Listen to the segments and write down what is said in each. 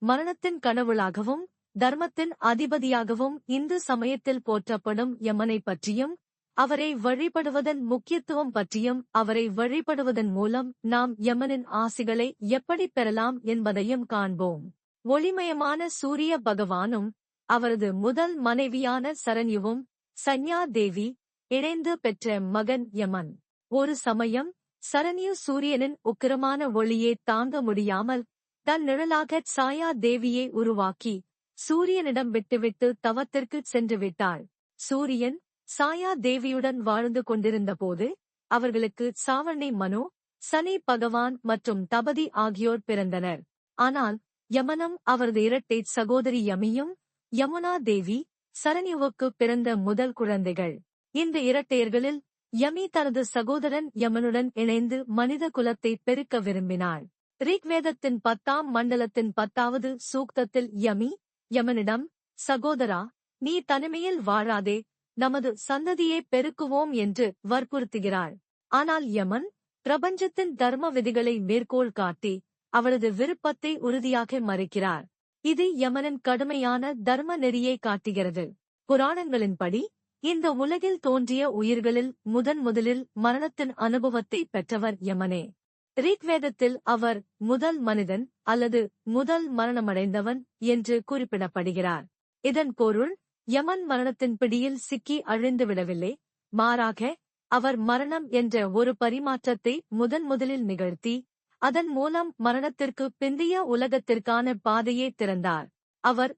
மரணத்தின் கடவுளாகவும் தர்மத்தின் அதிபதியாகவும் இந்து சமயத்தில் போற்றப்படும் யமனை பற்றியும் அவரை வழிபடுவதன் முக்கியத்துவம் பற்றியும் அவரை வழிபடுவதன் மூலம் நாம் யமனின் ஆசிகளை எப்படி பெறலாம் என்பதையும் காண்போம். ஒளிமயமான சூரிய பகவானும் அவரது முதல் மனைவியான சரண்யுவும் சன்யா தேவி இணைந்து பெற்ற மகன் யமன். ஒரு சமயம் சரண்யு சூரியனின் உக்கிரமான ஒளியை தாங்க முடியாமல் தன் நிழலாக சாயா தேவியை உருவாக்கி சூரியனிடம் விட்டுவிட்டு தவத்திற்கு சென்று விட்டாள். சூரியன் சாயா தேவியுடன் வாழ்ந்து கொண்டிருந்தபோது அவர்களுக்கு சாவர்ணி மனு, சனி பகவான் மற்றும் தபதி ஆகியோர் பிறந்தனர். ஆனால் யமனும் அவரது இரட்டை சகோதரி யமியும் யமுனா தேவி சரண்யுவுக்கு பிறந்த முதல் குழந்தைகள். இந்த இரட்டையர்களில் யமி தனது சகோதரன் யமனுடன் இணைந்து மனித குலத்தை பெருக்க விரும்பினாள். ரிக்வேதத்தின் 10ஆம் மண்டலத்தின் 10வது சூக்தத்தில் யமி யமனிடம், சகோதரா, நீ தனிமையில் வாழாதே, நமது சந்ததியை பெருக்குவோம் என்று வற்புறுத்துகிறாள். ஆனால் யமன் பிரபஞ்சத்தின் தர்ம விதிகளை மேற்கோள் காட்டி அவளது விருப்பத்தை உறுதியாக மறுக்கிறார். இது யமனின் கடுமையான தர்ம நெறியை காட்டுகிறது. புராணங்களின்படி இந்த உலகில் தோன்றிய உயிர்களில் முதலில் மரணத்தின் அனுபவத்தை பெற்றவர் யமனே. ரிக்வேதத்தில் அவர் முதல் மனிதன் அல்லது முதல் மரணமடைந்தவன் என்று குறிப்பிடப்படுகிறார். இதன் பொருள் யமன் மரணத்தின் பிடியில் சிக்கி அழிந்துவிடவில்லை, மாறாக அவர் மரணம் என்ற ஒரு பரிமாற்றத்தை முதலில் நிகழ்த்தி அதன் மூலம் மரணத்திற்கு பிந்தைய உலகத்திற்கான பாதையை திறந்தார். அவர்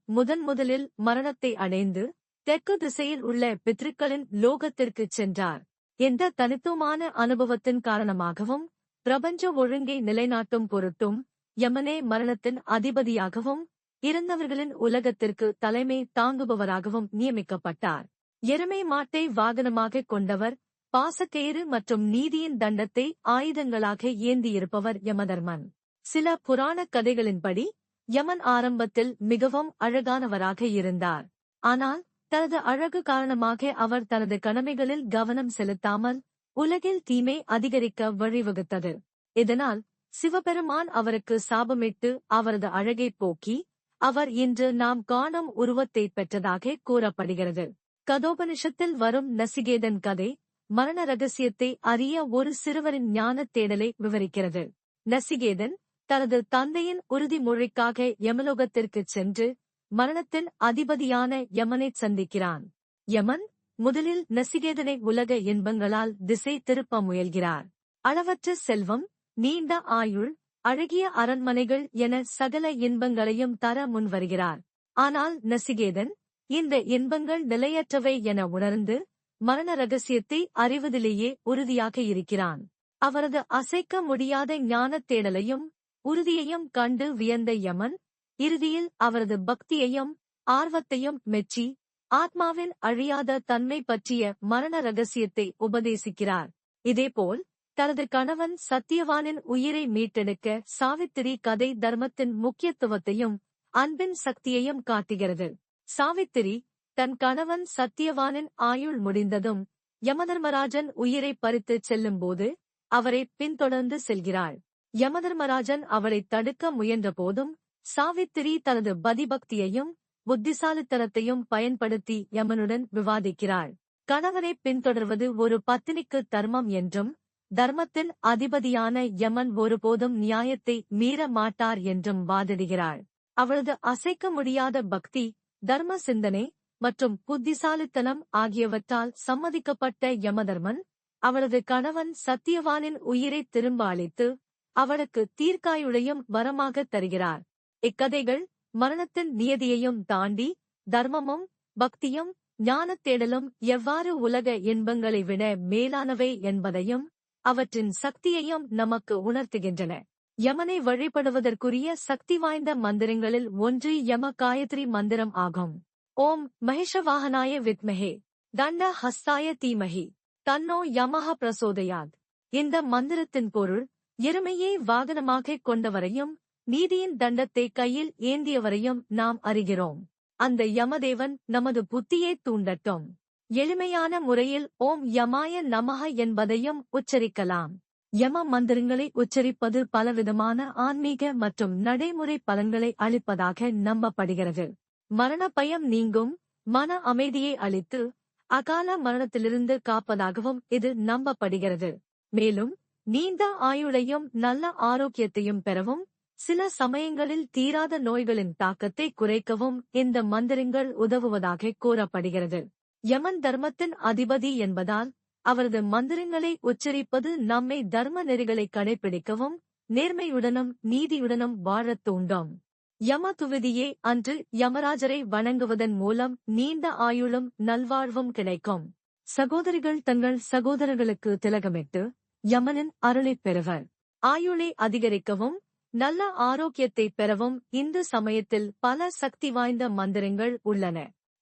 முதலில் மரணத்தை அடைந்து தெற்கு திசையில் உள்ள பித்ருக்களின் லோகத்திற்குச் சென்றார். எந்த தனித்துவமான அனுபவத்தின் காரணமாகவும் பிரபஞ்ச ஒழுங்கை நிலைநாட்டும் பொருட்டும் யமனே மரணத்தின் அதிபதியாகவும் இறந்தவர்களின் உலகத்திற்கு தலைமை தாங்குபவராகவும் நியமிக்கப்பட்டார். எருமை மாட்டை வாகனமாக கொண்டவர், பாசக்கயிறு மற்றும் நீதியின் தண்டத்தை ஆயுதங்களாக ஏந்தியிருப்பவர் யமதர்மன். சில புராணக் கதைகளின்படி யமன் ஆரம்பத்தில் மிகவும் அழகானவராக இருந்தார். ஆனால் தனது அழகு காரணமாக அவர் தனது கடமைகளில் கவனம் செலுத்தாமல் உலகில் தீமை அதிகரிக்க வழிவகுத்தது. இதனால் சிவபெருமான் அவருக்கு சாபமிட்டு அவரது அழகை போக்கி அவர் இன்று நாம் காணும் உருவத்தை பெற்றதாக கூறப்படுகிறது. கதோபனிஷத்தில் வரும் நசிகேதன் கதை மரண ரகசியத்தை அறிய ஒரு சிறுவரின் ஞானத் தேடலை விவரிக்கிறது. நசிகேதன் தனது தந்தையின் உறுதிமொழிக்காக யமலோகத்திற்குச் சென்று மரணத்தின் அதிபதியான யமனைச் சந்திக்கிறான். யமன் முதலில் நசிகேதனை உலக இன்பங்களால் திசை திருப்ப முயல்கிறார். அளவற்ற செல்வம், நீண்ட ஆயுள், அழகிய அரண்மனைகள் என சகல இன்பங்களையும் தர முன்வருகிறார். ஆனால் நசிகேதன் இந்த இன்பங்கள் நிலையற்றவை என உணர்ந்து மரண ரகசியத்தை அறிவதிலேயே உறுதியாக இருக்கிறான். அவரது அசைக்க முடியாத ஞானத் தேடலையும் உறுதியையும் கண்டு வியந்த யமன் இறுதியில் அவரது பக்தியையும் ஆர்வத்தையும் மெச்சி ஆத்மாவின் அழியாத தன்மை பற்றிய மரண ரகசியத்தை உபதேசிக்கிறார். இதேபோல் தனது கணவன் சத்தியவானின் உயிரை மீட்டெடுக்க சாவித்திரி கதை தர்மத்தின் முக்கியத்துவத்தையும் அன்பின் சக்தியையும் காட்டுகிறது. சாவித்திரி தன் கணவன் சத்தியவானின் ஆயுள் முடிந்ததும் யமதர்மராஜன் உயிரை பறித்துச் செல்லும்போது அவரை பின்தொடர்ந்து செல்கிறாள். யமதர்மராஜன் அவளை தடுக்க முயன்றபோதும் சாவித்திரி தனது பதிபக்தியையும் புத்திசாலித்தனத்தையும் பயன்படுத்தி யமனுடன் விவாதிக்கிறாள். கணவனை பின்தொடர்வது ஒரு பத்தினிக்கு தர்மம் என்றும் தர்மத்தின் அதிபதியான யமன் ஒருபோதும் நியாயத்தை மீற மாட்டார் என்றும் வாதிடுகிறாள். அவளது அசைக்க முடியாத பக்தி, தர்ம சிந்தனை மற்றும் புத்திசாலித்தனம் ஆகியவற்றால் சம்மதிக்கப்பட்ட யமதர்மன் அவளது கணவன் சத்தியவானின் உயிரை திரும்ப அளித்து அவளுக்கு தீர்க்காயுளையும் வரமாக தருகிறார். இக்கதைகள் மரணத்தின் நியதியையும் தாண்டி தர்மமும் பக்தியும் ஞானத் தேடலும் எவ்வாறு உலக இன்பங்களை விட மேலானவை என்பதையும் அவற்றின் சக்தியையும் நமக்கு உணர்த்துகின்றன. யமனை வழிபடுவதற்குரிய சக்தி வாய்ந்த மந்திரங்களில் ஒன்று யம காயத்ரி மந்திரம் ஆகும். ஓம் மஹிஷவாகனாய வித்மஹே தண்ட ஹஸ்தாய தீமஹி தன்னோ யமஹ பிரசோதயாத். இந்த மந்திரத்தின் பொருள் எருமையை வாகனமாக கொண்டவரையும் நீதியின் தண்டத்தை கையில் ஏந்தியவரையும் நாம் அறிகிறோம். அந்த யமதேவன் நமது புத்தியை தூண்டட்டும். எளிமையான முறையில் ஓம் யமாய நமஹ என்பதையும் உச்சரிக்கலாம். யம மந்திரங்களை உச்சரிப்பது பலவிதமான ஆன்மீக மற்றும் நடைமுறை பலன்களை அளிப்பதாக நம்பப்படுகிறது. மரண பயம் நீங்கும், மன அமைதியை அளித்து அகால மரணத்திலிருந்து காப்பதாகவும் இது நம்பப்படுகிறது. மேலும் நீண்ட ஆயுளையும் நல்ல ஆரோக்கியத்தையும் பெறவும் சில சமயங்களில் தீராத நோய்களின் தாக்கத்தை குறைக்கவும் இந்த மந்திரங்கள் உதவுவதாக கூறப்படுகிறது. யமன் தர்மத்தின் அதிபதி என்பதால் அவரது மந்திரங்களை உச்சரிப்பது நம்மை தர்ம நெறிகளை கடைபிடிக்கவும் நேர்மையுடனும் நீதியுடனும் வாழத் தூண்டும். யம துவிதியே அன்று யமராஜரை வணங்குவதன் மூலம் நீண்ட ஆயுளும் நல்வாழ்வும் கிடைக்கும். சகோதரிகள் தங்கள் சகோதரர்களுக்கு திலகமிட்டு யமனின் அருளைப் பெறுவர். ஆயுளை அதிகரிக்கவும் நல்ல ஆரோக்கியத்தை பெறவும் இந்து சமயத்தில் பல சக்தி வாய்ந்த மந்திரங்கள் உள்ளன.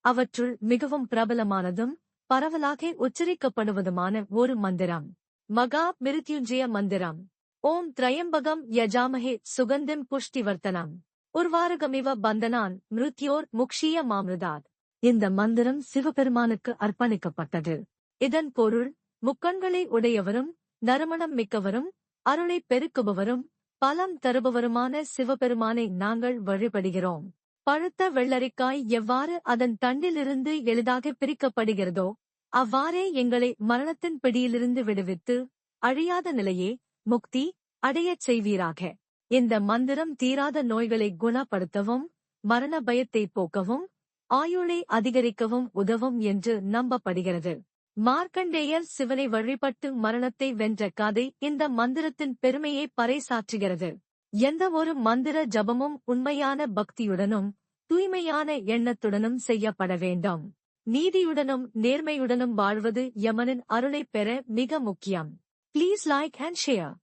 அவற்றுள் மிகவும் பிரபலமானதும் பரவலாக உச்சரிக்கப்படுவதுமான ஒரு மந்திரம் மகா மிருத்யுஞ்சய மந்திரம். ஓம் திரையம்பகம் யஜாமஹே சுகந்திம் புஷ்டிவர்த்தனம் உர்வாரகமிவ பந்தனான் மிருத்யோர் முக்ஷிய மாமிருதாத். இந்த மந்திரம் சிவபெருமானுக்கு அர்ப்பணிக்கப்பட்டது. இதன் பொருள் முக்கண்களை உடையவரும் நறுமணம் மிக்கவரும் அருளை பெருக்குபவரும் பலம் தருபவருமான சிவபெருமானை நாங்கள் வழிபடுகிறோம். பழுத்த வெள்ளரிக்காய் எவ்வாறு அதன் தண்டிலிருந்து எளிதாக பிரிக்கப்படுகிறதோ அவ்வாறே எங்களை மரணத்தின் பிடியிலிருந்து விடுவித்து அழியாத நிலையே முக்தி அடையச் செய்வீராக. இந்த மந்திரம் தீராத நோய்களை குணப்படுத்தவும் மரண பயத்தை போக்கவும் ஆயுளை அதிகரிக்கவும் உதவும் என்று நம்பப்படுகிறது. மார்க்கண்டேயர் சிவனை வழிபட்டு மரணத்தை வென்ற கதை இந்த மந்திரத்தின் பெருமையை பறைசாற்றுகிறது. எந்த ஒரு மந்திர ஜபமும் உண்மையான பக்தியுடனும் தூய்மையான எண்ணத்துடனும் செய்யப்பட வேண்டும். நீதியுடனும் நேர்மையுடனும் வாழ்வது யமனின் அருளைப் பெற மிக முக்கியம். Please like and share.